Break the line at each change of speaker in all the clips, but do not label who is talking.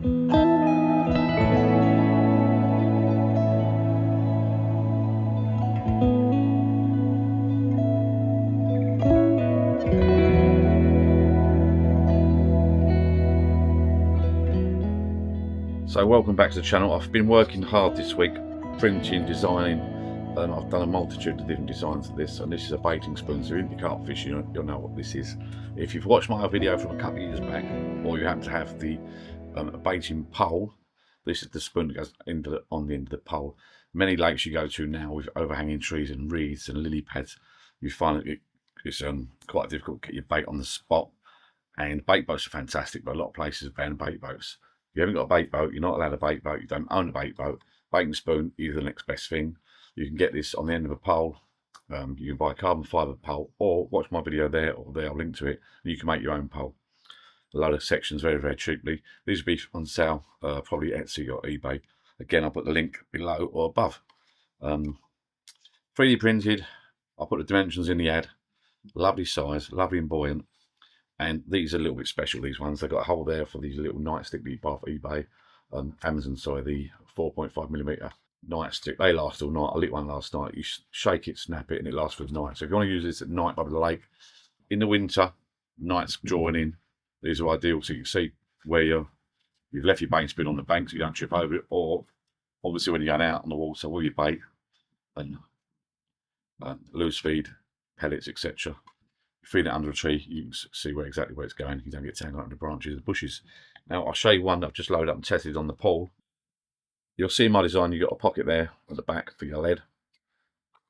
So welcome back to the channel. I've been working hard this week, printing, designing, and I've done a multitude of different designs of this, and this is a baiting spoon. So if you're into carp fishing, you'll know what this is. If you've watched my video from a couple of years back, or you happen to have the baiting pole, this is the spoon that goes on the end of the pole. Many lakes you go to now with overhanging trees and reeds and lily pads, you find that it's quite difficult to get your bait on the spot. And bait boats are fantastic, but a lot of places ban bait boats. If you haven't got a bait boat, you're not allowed a bait boat, you don't own a bait boat, baiting spoon is the next best thing. You can get this on the end of a pole. You can buy a carbon fibre pole, or watch my video there, or there, I'll link to it, and you can make your own pole. A load of sections very, very cheaply. These will be on sale, probably Etsy or eBay. Again, I'll put the link below or above. 3D printed, I'll put the dimensions in the ad. Lovely size, lovely and buoyant. And these are a little bit special, these ones. They've got a hole there for these little nightstick that you buy off eBay. Amazon, sorry, the 4.5mm nightstick. They last all night. I lit one last night. You shake it, snap it, and it lasts for the night. So if you want to use this at night by the lake, in the winter, nights drawing in, these are ideal. So you can see where you've left your bait spoon on the bank so you don't trip over it, or obviously when you're going out on the water with your bait and loose feed, pellets, etc. Feed it under a tree, you can see exactly where it's going. You don't get tangled up in the branches of the bushes. Now I'll show you one that I've just loaded up and tested on the pole. You'll see my design. You've got a pocket there at the back for your lead,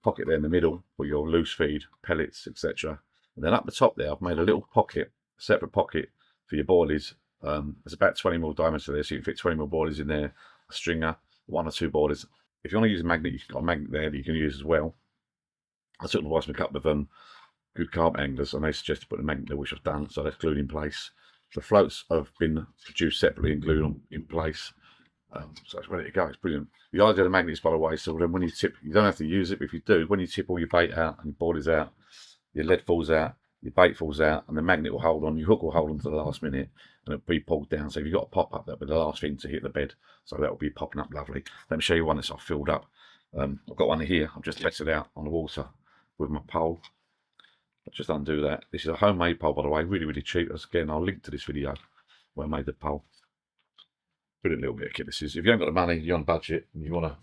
pocket there in the middle for your loose feed, pellets, etc. And then up the top there, I've made a little pocket, a separate pocket for your boilies. There's about 20mm diameter there, so you can fit 20mm boilies in there, a stringer, 1 or 2 boilies. If you want to use a magnet, you've got a magnet there that you can use as well. I took advice from a couple of good carp anglers, and they suggested putting a magnet there, which I've done, so that's glued in place. The floats have been produced separately and glued in place, so it's ready to go. It's brilliant. The idea of the magnet is, by the way, so then when you tip, you don't have to use it, but if you do, when you tip all your bait out and your boilies out, your lead falls out, your bait falls out, and the magnet will hold on, your hook will hold on to the last minute, and it'll be pulled down. So if you've got a pop up, that'll be the last thing to hit the bed, so that will be popping up lovely. Let me show you one that's I've filled up. I've got one here. I've just tested out on the water with my pole. I'll just undo that. This is a homemade pole, by the way, really, really cheap. As again, I'll link to this video where I made the pole. Brilliant little bit of kit this is. If you haven't got the money, you're on budget, and you want to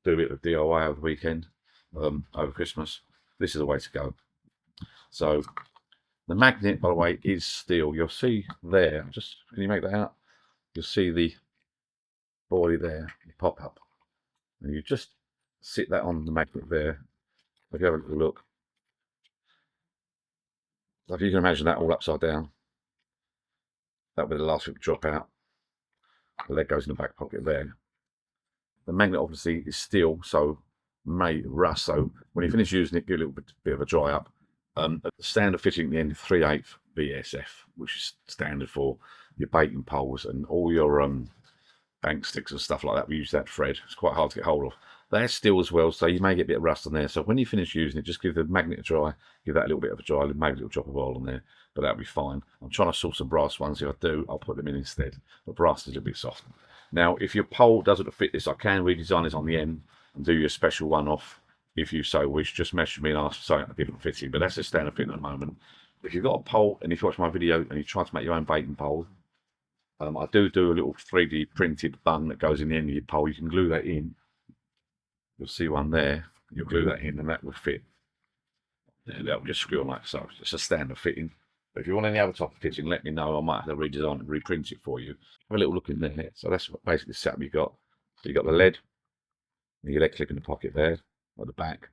do a bit of DIY over the weekend, over Christmas, this is the way to go. So the magnet, by the way, is steel. You'll see there, just can you make that out? You'll see the boilie there, the pop up, and you just sit that on the magnet there. If you have a little look. So if you can imagine that all upside down, that'll be the last thing to drop out. The leg goes in the back pocket there. The magnet obviously is steel, so may rust. So when you finish using it, give it a little bit of a dry up. The standard fitting at the end is 3/8 BSF, which is standard for your baiting poles and all your bank sticks and stuff like that. We use that thread. It's quite hard to get hold of. They're steel as well, so you may get a bit of rust on there. So when you finish using it, just give the magnet a dry, give that a little bit of a dry, maybe a little drop of oil on there, but that'll be fine. I'm trying to source some brass ones. If I do, I'll put them in instead. But brass is a little bit soft. Now, if your pole doesn't fit this, I can redesign this on the end and do you a special one off if you so wish. Just message me and ask for something a different fitting, but that's a standard fitting at the moment. If you've got a pole, and if you watch my video and you try to make your own baiting pole, I do a little 3D printed bung that goes in the end of your pole. You can glue that in. You'll see one there. You'll glue that in and that will fit. That will just screw on like so. It's a standard fitting. But if you want any other type of fitting, let me know. I might have to redesign and reprint it for you. Have a little look in there. So that's what basically the setup you got. So you got the lead, your lead clip in the pocket there at the back.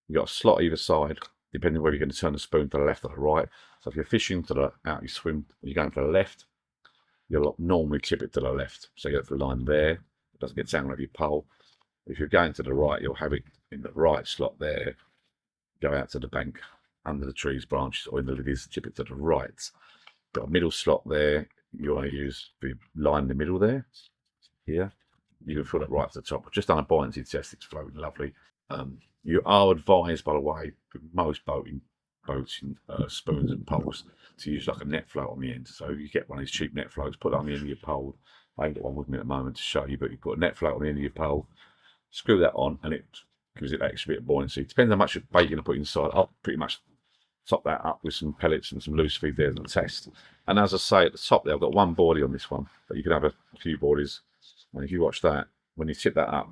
You got a slot either side, depending on whether you're going to turn the spoon to the left or the right. So if you're fishing to the out, you swim, you're going to the left, you'll normally tip it to the left. So you get the line there. It doesn't get tangled over your pole. If you're going to the right, you'll have it in the right slot there. Go out to the bank, under the trees, branches, or in the lilies, tip it to the right. Got a middle slot there. You want to use the line in the middle there. Here, you can fill it right to the top. I've just done a buoyancy test. It's floating lovely. You are advised, by the way, for most boating, boating spoons and poles to use like a net float on the end. So you get one of these cheap net floats, put it on the end of your pole. I ain't got one with me at the moment to show you, but you put a net float on the end of your pole, screw that on, and it gives it that extra bit of buoyancy. Depends how much bait you're going to put inside. I'll pretty much top that up with some pellets and some loose feed there to test. And as I say, at the top there, I've got one boilie on this one, but you can have a few boilies. And if you watch that, when you tip that up,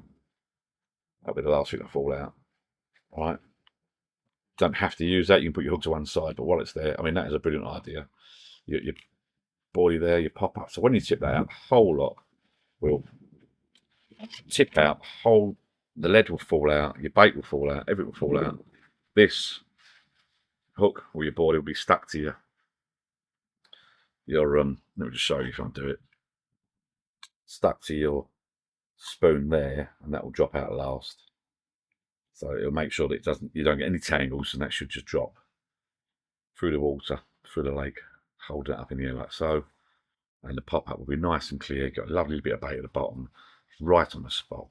that'll be the last thing to fall out. All right. Don't have to use that. You can put your hook to one side, but while it's there, I mean, that is a brilliant idea. Your boilie there, your pop up. So when you tip that out, the whole lot will tip out. The lead will fall out. Your bait will fall out. Everything will fall out. This hook or your boilie will be stuck to your let me just show you if I do it. Stuck to your spoon there, and that will drop out last. So it'll make sure that you don't get any tangles, and that should just drop through the water, through the lake, hold it up in the air like so. And the pop-up will be nice and clear, got a lovely bit of bait at the bottom, right on the spot.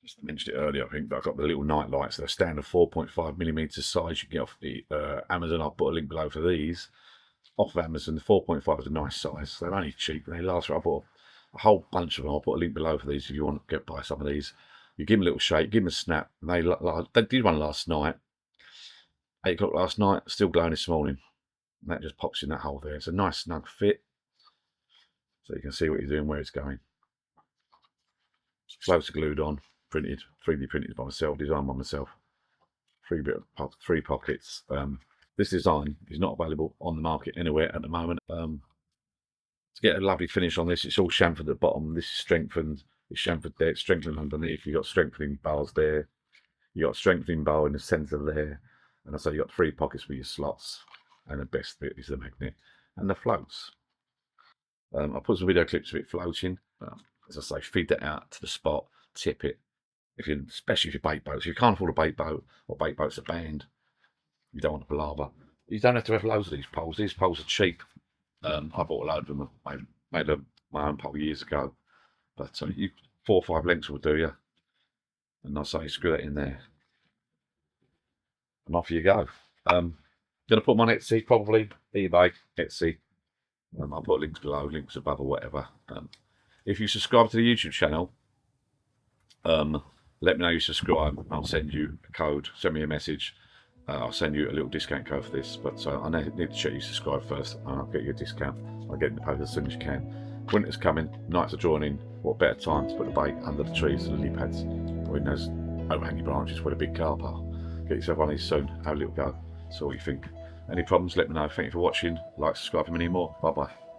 Just mentioned it earlier, I think, but I've got the little night lights. They're standard 4.5mm size. You can get off the Amazon. I'll put a link below for these. Off of Amazon, the 4.5 is a nice size. They're only cheap. They last. I bought a whole bunch of them. I'll put a link below for these if you want to buy some of these. You give them a little shake, give them a snap. And they did one last night, 8 o'clock last night, still glowing this morning. And that just pops in that hole there. It's a nice snug fit, so you can see what you're doing, where it's going. Floats are glued on, printed, 3D printed by myself, designed by myself. 3 pockets. This design is not available on the market anywhere at the moment. To get a lovely finish on this, it's all chamfered at the bottom. This is strengthened. It's chamfered there. It's strengthened underneath. You've got strengthening bars there. You've got a strengthening bar in the centre there. And I say you've got 3 pockets for your slots. And the best bit is the magnet and the floats. I'll put some video clips of it floating. As I say, feed that out to the spot, tip it. Especially if you're bait boats. If you can't afford a bait boat, or bait boats are banned, you don't want to palaver. You don't have to have loads of these poles. These poles are cheap. I bought a load of them. I made my own pole years ago. But 4 or 5 lengths will do you. And I say screw that in there. And off you go. Going to put them on Etsy, probably. eBay, Etsy. I'll put links below, links above or whatever. If you subscribe to the YouTube channel, let me know you subscribe. I'll send you a code. Send me a message. I'll send you a little discount code for this, but I need to check you subscribe first, and I'll get you a discount. I'll get in the post as soon as you can. Winter's coming, nights are drawing in. What better time to put the bait under the trees, the lily pads, or in those overhanging branches where the big carp are. Get yourself one of these soon. Have a little go. See what you think. Any problems, let me know. Thank you for watching. Like, subscribe for many more. Bye bye.